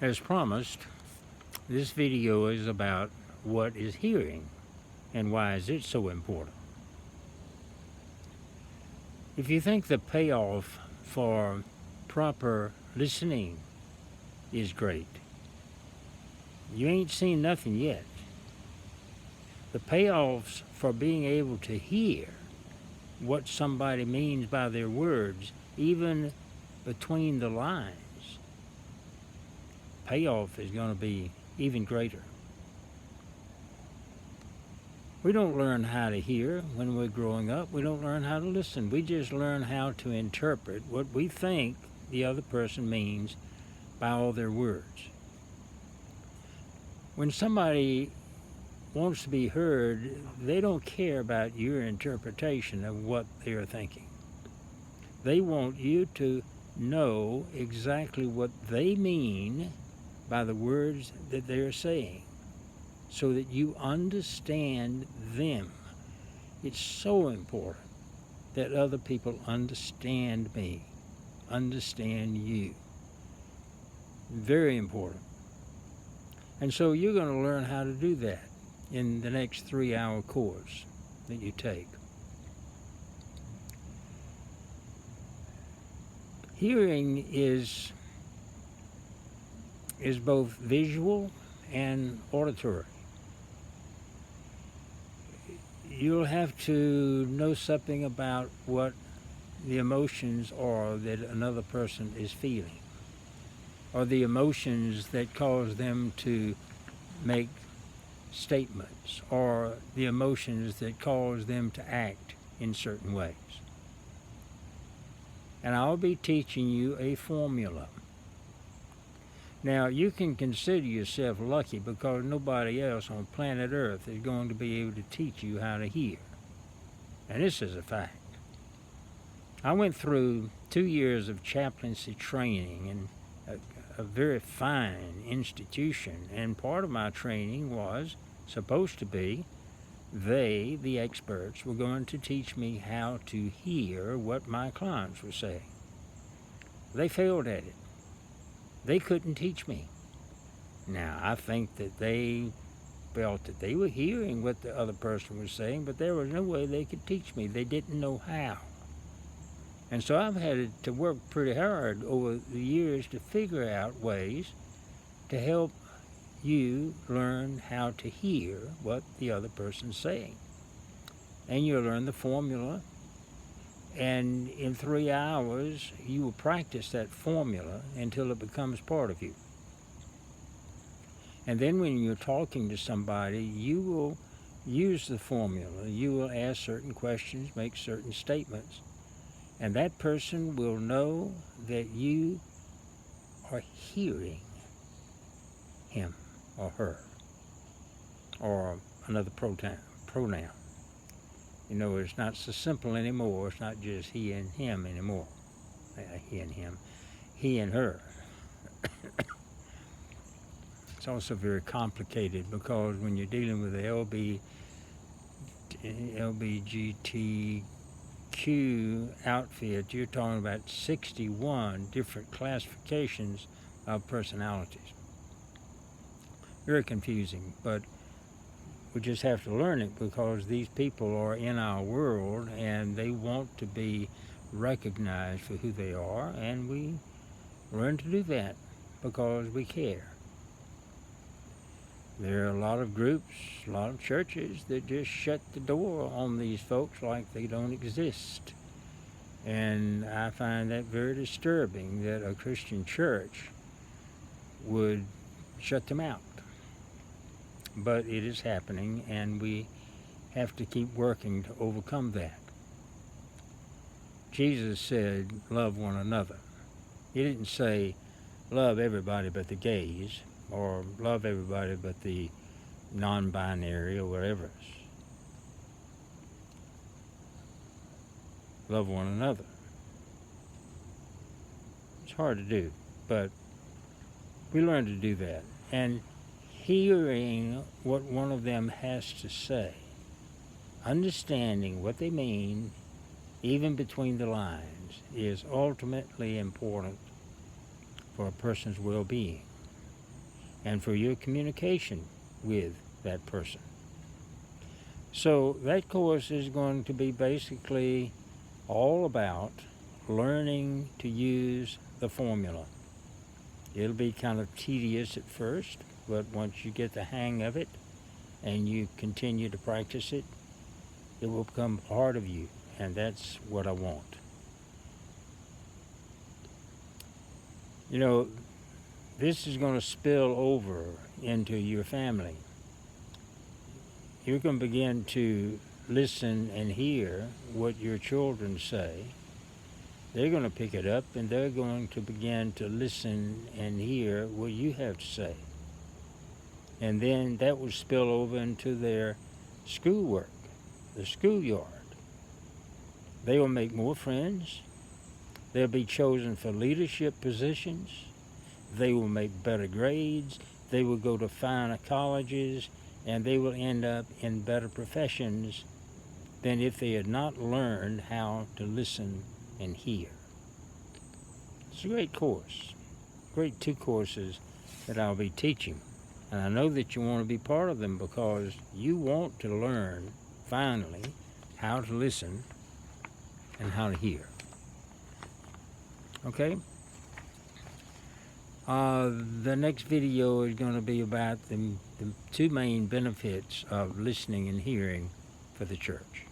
As promised, this video is about what is hearing and why is it so important. If you think the payoff for proper listening is great, you ain't seen nothing yet. The payoffs for being able to hear what somebody means by their words, even between the lines, payoff is going to be even greater. We don't learn how to hear when we're growing up. We don't learn how to listen. We just learn how to interpret what we think the other person means by all their words. When somebody wants to be heard, they don't care about your interpretation of what they're thinking. They want you to know exactly what they mean by the words that they're saying, so that you understand them. It's so important that other people understand me, understand you. Very important. And so you're going to learn how to do that in the next 3-hour course that you take. Hearing is both visual and auditory. You'll have to know something about what the emotions are that another person is feeling, or the emotions that cause them to make statements, or the emotions that cause them to act in certain ways. And I'll be teaching you a formula. Now, you can consider yourself lucky because nobody else on planet Earth is going to be able to teach you how to hear. And this is a fact. I went through 2 years of chaplaincy training in a very fine institution, and part of my training was supposed to be they, the experts, were going to teach me how to hear what my clients were saying. They failed at it. They couldn't teach me. Now, I think that they felt that they were hearing what the other person was saying, but there was no way they could teach me. They didn't know how. And so I've had to work pretty hard over the years to figure out ways to help you learn how to hear what the other person's saying. And you'll learn the formula, and in 3 hours, you will practice that formula until it becomes part of you. And then when you're talking to somebody, you will use the formula. You will ask certain questions, make certain statements, and that person will know that you are hearing him or her, or another pronoun. You know, it's not so simple anymore. It's not just he and him anymore. He and him. He and her. It's also very complicated because when you're dealing with the LBGTQ outfit, you're talking about 61 different classifications of personalities. Very confusing, but we just have to learn it because these people are in our world and they want to be recognized for who they are, and we learn to do that because we care. There are a lot of groups, a lot of churches that just shut the door on these folks like they don't exist. And I find that very disturbing that a Christian church would shut them out. But it is happening, and we have to keep working to overcome that. Jesus said, love one another. He didn't say, love everybody but the gays, or love everybody but the non-binary or whatever. Love one another. It's hard to do, but we learn to do that. And hearing what one of them has to say, understanding what they mean, even between the lines, is ultimately important for a person's well-being. and for your communication with that person. So that course is going to be basically all about learning to use the formula. It'll be kind of tedious at first, but once you get the hang of it and you continue to practice it, it will become part of you, and that's what I want. You know, this is going to spill over into your family. You're going to begin to listen and hear what your children say. They're going to pick it up, and they're going to begin to listen and hear what you have to say. And then that will spill over into their schoolwork, the schoolyard. They will make more friends. They'll be chosen for leadership positions. They will make better grades. They will go to finer colleges, and they will end up in better professions than if they had not learned how to listen and hear. It's a great course, great 2 courses that I'll be teaching. And I know that you want to be part of them because you want to learn, finally, how to listen and how to hear. Okay? The next video is going to be about the 2 main benefits of listening and hearing for the church.